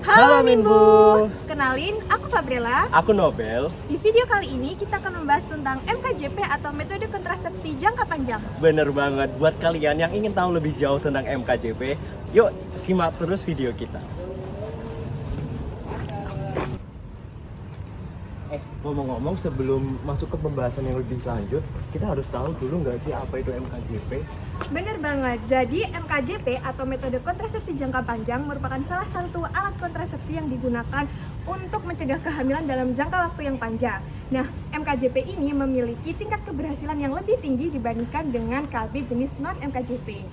Halo Minbu. Kenalin, aku Fabriela. Aku Nobel. Di video kali ini kita akan membahas tentang MKJP atau metode kontrasepsi jangka panjang. Bener banget, buat kalian yang ingin tahu lebih jauh tentang MKJP, yuk simak terus video kita. Ngomong-ngomong, sebelum masuk ke pembahasan yang lebih lanjut, kita harus tahu dulu nggak sih apa itu MKJP? Bener banget, jadi MKJP atau metode kontrasepsi jangka panjang merupakan salah satu alat kontrasepsi yang digunakan untuk mencegah kehamilan dalam jangka waktu yang panjang. Nah, MKJP ini memiliki tingkat keberhasilan yang lebih tinggi dibandingkan dengan KB jenis non-MKJP.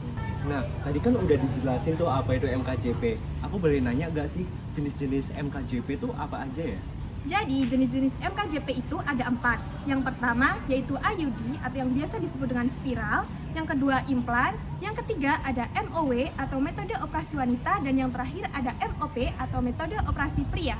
Nah, tadi kan udah dijelasin tuh apa itu MKJP. Aku boleh nanya nggak sih jenis-jenis MKJP itu apa aja ya? Jadi jenis-jenis MKJP itu ada 4. Yang pertama yaitu IUD atau yang biasa disebut dengan spiral. Yang kedua implan. Yang ketiga ada MOW atau metode operasi wanita. Dan yang terakhir ada MOP atau metode operasi pria.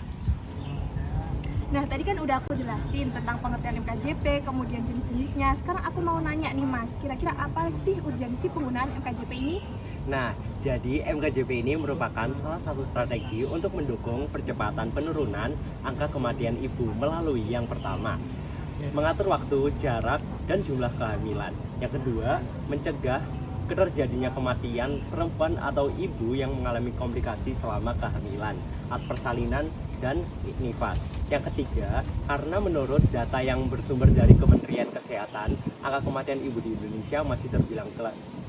Nah, tadi kan udah aku jelasin tentang pengertian MKJP, kemudian jenis-jenisnya. Sekarang aku mau nanya nih Mas, kira-kira apa sih urgensi penggunaan MKJP ini? Nah, jadi MKJP ini merupakan salah satu strategi untuk mendukung percepatan penurunan angka kematian ibu melalui yang pertama, mengatur waktu, jarak, dan jumlah kehamilan. Yang kedua, mencegah terjadinya kematian perempuan atau ibu yang mengalami komplikasi selama kehamilan, persalinan, dan nifas. Yang ketiga, karena menurut data yang bersumber dari Kementerian Kesehatan, angka kematian ibu di Indonesia masih terbilang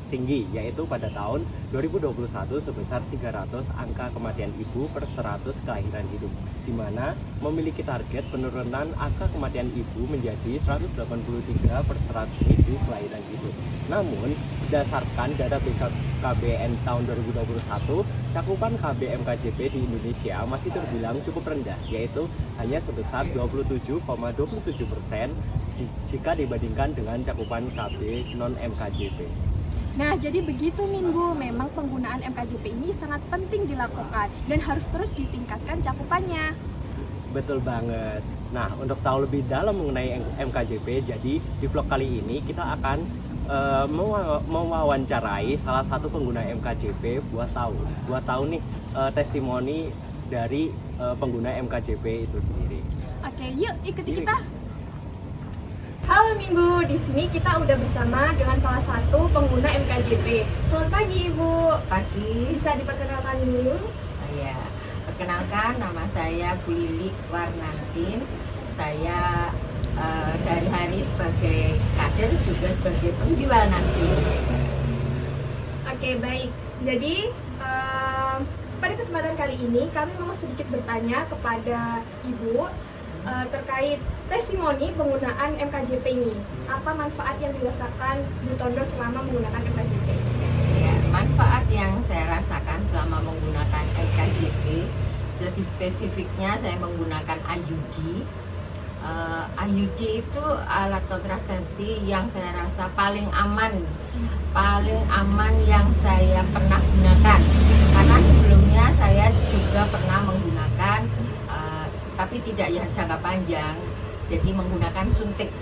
tinggi, yaitu pada tahun 2021 sebesar 300 angka kematian ibu per 100 kelahiran hidup, di mana memiliki target penurunan angka kematian ibu menjadi 183 per 100.000 kelahiran hidup. Namun, berdasarkan data BKKBN tahun 2021, cakupan KB MKJP di Indonesia masih terbilang cukup rendah, yaitu hanya sebesar 27,27% jika dibandingkan dengan cakupan KB non-MKJP. Nah, jadi begitu Minbu, memang penggunaan MKJP ini sangat penting dilakukan dan harus terus ditingkatkan cakupannya. Betul banget. Nah, untuk tahu lebih dalam mengenai MKJP, jadi di vlog kali ini kita akan mewawancarai salah satu pengguna MKJP buat tahu nih testimoni dari pengguna MKJP itu sendiri. Oke, yuk ikuti kita. Halo Minggu, di sini kita udah bersama dengan salah satu pengguna MKJP. Selamat pagi Ibu. Pagi. Bisa diperkenalkan dulu? Ya, perkenalkan nama saya Bu Lili Warnantin. Saya sehari-hari sebagai kader juga sebagai penjual nasi. Oke, baik. Jadi pada kesempatan kali ini kami mau sedikit bertanya kepada Ibu terkait testimoni penggunaan MKJP ini. Apa manfaat yang dirasakan Bu Tondo selama menggunakan MKJP? Ya, manfaat yang saya rasakan selama menggunakan MKJP, lebih spesifiknya saya menggunakan IUD. IUD itu alat kontrasepsi yang saya rasa paling aman yang saya pernah gunakan. Karena sebelumnya saya juga pernah menggunakan tapi tidak yang jangka panjang, jadi menggunakan suntik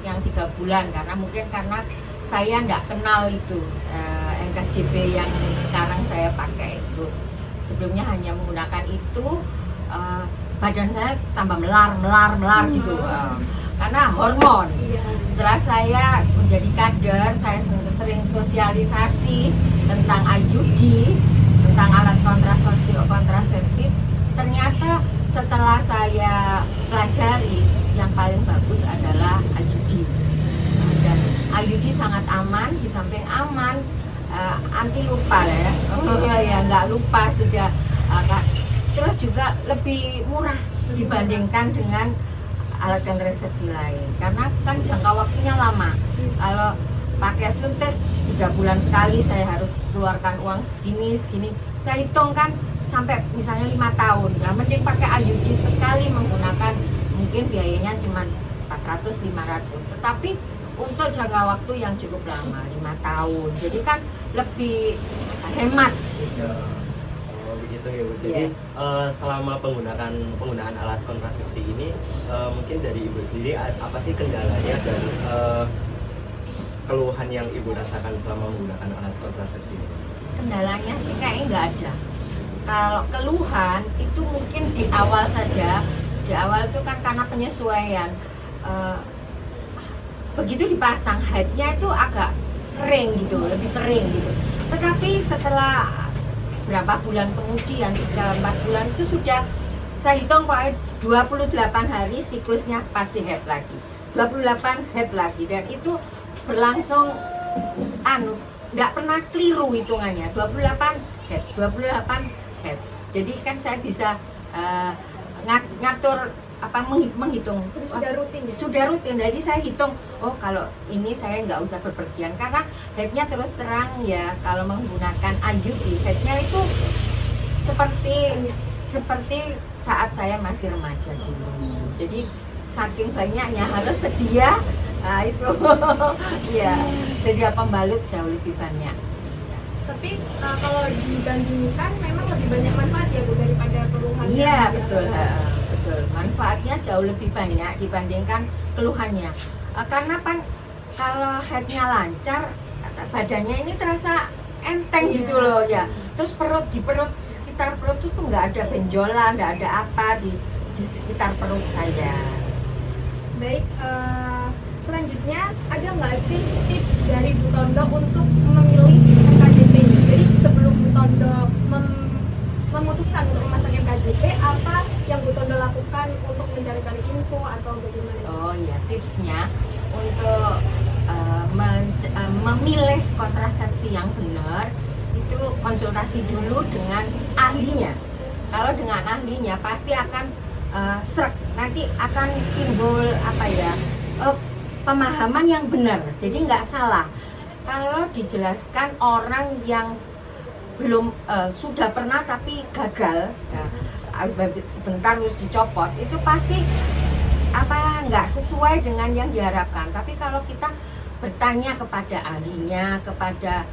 yang 3 bulan karena saya tidak kenal itu MKJP yang sekarang saya pakai itu. Sebelumnya hanya menggunakan itu, badan saya tambah melar gitu karena hormon. Setelah saya menjadi kader, saya sering sosialisasi tentang IUD, tentang alat kontrasepsi. Ternyata setelah saya pelajari, yang paling bagus adalah IUD. Dan IUD sangat aman, di samping aman, anti lupa ya. Ya nggak lupa sudah. Terus juga lebih murah dibandingkan dengan alat kontrasepsi lain, karena kan jangka waktunya lama. Kalau pakai suntik 3 bulan sekali, saya harus keluarkan uang segini. Saya hitung kan sampai misalnya 5 tahun. Nah, mending pakai IUD sekali menggunakan, mungkin biayanya cuma 400-500. Tetapi untuk jangka waktu yang cukup lama, 5 tahun. Jadi kan lebih hemat gitu. Oh, begitu ya Bu. Jadi selama penggunaan alat kontrasepsi ini, mungkin dari Ibu sendiri apa sih kendalanya dan keluhan yang Ibu rasakan selama menggunakan alat kontrasepsi ini? Kendalanya sih kayaknya nggak ada. Kalau keluhan itu mungkin di awal saja, di awal itu kan karena penyesuaian. Begitu dipasang headnya itu agak sering gitu, lebih sering gitu. Tetapi setelah berapa bulan kemudian, 3-4 bulan itu sudah saya hitung Pak, 28 hari siklusnya pasti head lagi, 28 head lagi, dan itu berlangsung nggak pernah keliru hitungannya, 28 head. Jadi kan saya bisa ngatur menghitung. Sudah rutin ya? Sudah rutin, jadi saya hitung, oh kalau ini saya nggak usah berpergian karena headnya terus terang ya, kalau menggunakan IUD headnya itu seperti saat saya masih remaja dulu. Jadi saking banyaknya harus sedia, nah itu ya, sedia pembalut jauh lebih banyak. Tapi kalau dibandingkan memang lebih banyak manfaat ya Bu daripada keluhannya. Iya betul, betul. Manfaatnya jauh lebih banyak dibandingkan keluhannya. Karena kan kalau headnya lancar, badannya ini terasa enteng gitu loh ya. Terus di perut, sekitar perut itu nggak ada benjolan, nggak ada apa di sekitar perut saya. Baik, selanjutnya ada nggak sih tips dari Bu Tondo untuk memilih MKJP ini? Jadi sebelum Bu Tondo memutuskan untuk memasang MKJP, apa yang Bu Tondo lakukan untuk mencari-cari info atau bagaimana? Oh iya, tipsnya untuk memilih kontrasepsi yang benar itu konsultasi dulu dengan ahlinya. Kalau dengan ahlinya pasti akan srek, nanti akan timbul pemahaman yang benar, jadi nggak salah. Kalau dijelaskan orang yang belum sudah pernah tapi gagal, sebentar terus dicopot, itu pasti nggak sesuai dengan yang diharapkan. Tapi kalau kita bertanya kepada ahlinya, kepada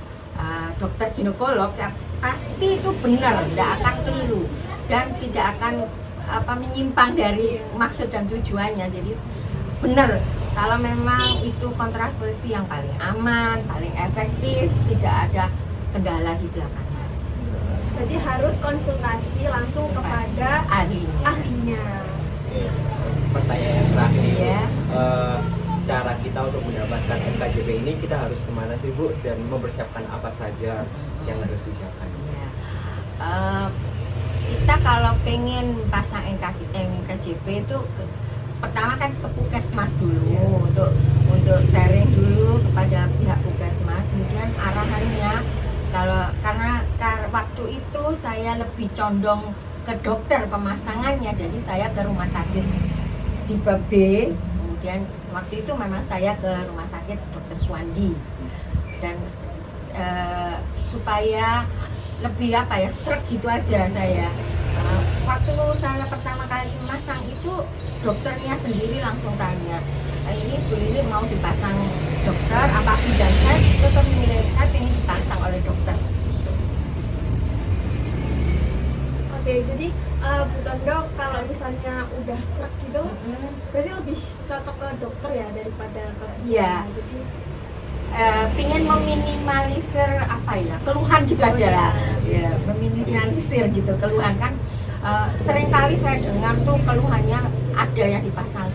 dokter ginekolog, ya pasti itu benar, tidak akan keliru dan tidak akan menyimpang dari maksud dan tujuannya. Jadi benar kalau memang itu kontrasepsi yang paling aman, paling efektif, tidak ada kendala di belakangnya. Jadi harus konsultasi langsung kepada ahlinya. Pertanyaan yang terakhir, Ya. Cara kita untuk mendapatkan MKJP ini kita harus kemana sih Bu, dan mempersiapkan apa saja yang harus disiapkan? Ya. Kita kalau pengen pasang MKJP itu pertama kan ke Puskesmas dulu untuk sharing dulu kepada pihak Puskesmas, kemudian arahannya karena waktu itu saya lebih condong ke dokter pemasangannya, jadi saya ke rumah sakit tipe B. Kemudian waktu itu memang saya ke rumah sakit Dr. Suwandi, dan supaya lebih srek gitu aja saya. Waktu saya pertama kali memasang itu dokternya sendiri langsung tanya, ini Bu Lili mau dipasang dokter apa bidan? Saya tetap memilih, saya ingin dipasang oleh dokter. Oke, jadi Bu Tondo kalau misalnya udah srek gitu, berarti lebih cocok ke dokter ya daripada ke Iya. Jadi Pingin meminimalisir keluhan gitu aja lah. Ya, meminimalisir gitu keluhan kan. Seringkali saya dengar tuh keluhannya ada yang dipasang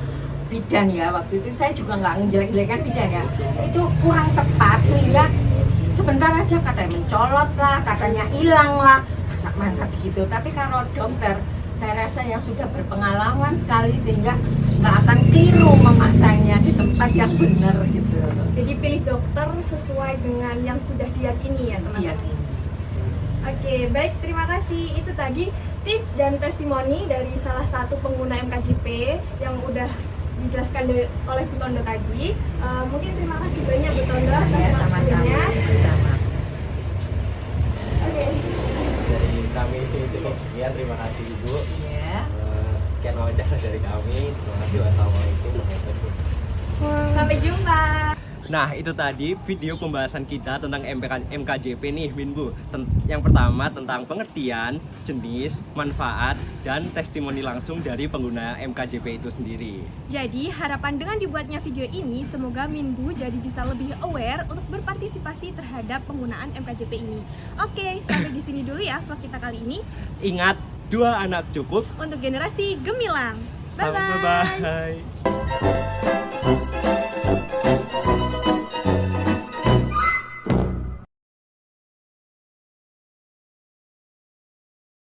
bidan ya, waktu itu saya juga nggak ngejelek-jelekan bidan ya, itu kurang tepat sehingga sebentar aja katanya mencolot lah, katanya hilang lah, masa begitu. Tapi kalau dokter, saya rasa yang sudah berpengalaman sekali sehingga nggak akan keliru memasangnya di tempat yang benar gitu. jadi pilih dokter sesuai dengan yang sudah diyakini ya teman-teman. Diyakini. Oke, baik, terima kasih. Itu tadi tips dan testimoni dari salah satu pengguna MKJP yang udah dijelaskan oleh Bu Tondo tadi. Mungkin terima kasih banyak Bu Tondo atas Ya, sama-sama. waktunya. Sama. Oke. Dari kami cukup sekian, terima kasih Ibu. Ya. Sekian wawancara dari kami. Terima kasih. Wassalamualaikum warahmatullahi wabarakatuh. Sampai jumpa. Nah, itu tadi video pembahasan kita tentang MKJP nih, Minbu. Yang pertama tentang pengertian, jenis, manfaat, dan testimoni langsung dari pengguna MKJP itu sendiri. Jadi, harapan dengan dibuatnya video ini, semoga Minbu jadi bisa lebih aware untuk berpartisipasi terhadap penggunaan MKJP ini. Oke, sampai di sini dulu ya vlog kita kali ini. Ingat, 2 anak cukup. Untuk generasi gemilang. Bye-bye.